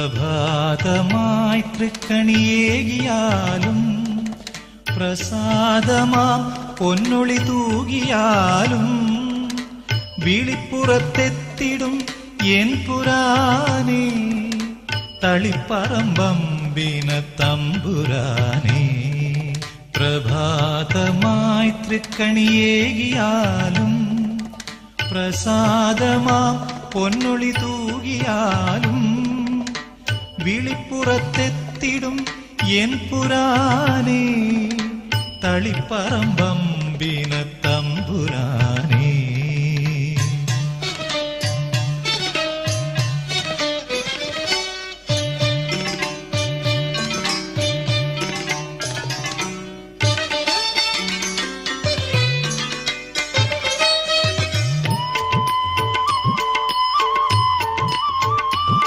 പ്രഭാതമായി തൃക്കണിയേകിയാലും പ്രസാദമാം പൊന്നൊളി തൂകിയാലും വിളിപ്പുറത്തെത്തിടും N പുരാനേ തളിപ്പറമ്പമ്പിന തമ്പുരാനേ. പ്രഭാതമായി തൃക്കണിയേകിയാലും പ്രസാദമാം പൊന്നൊളി തൂകിയാലും വിളിപ്പുറത്തെത്തിടും N പുരാനേ തളിപ്പറമ്പമ്പിന തമ്പുരാനേ.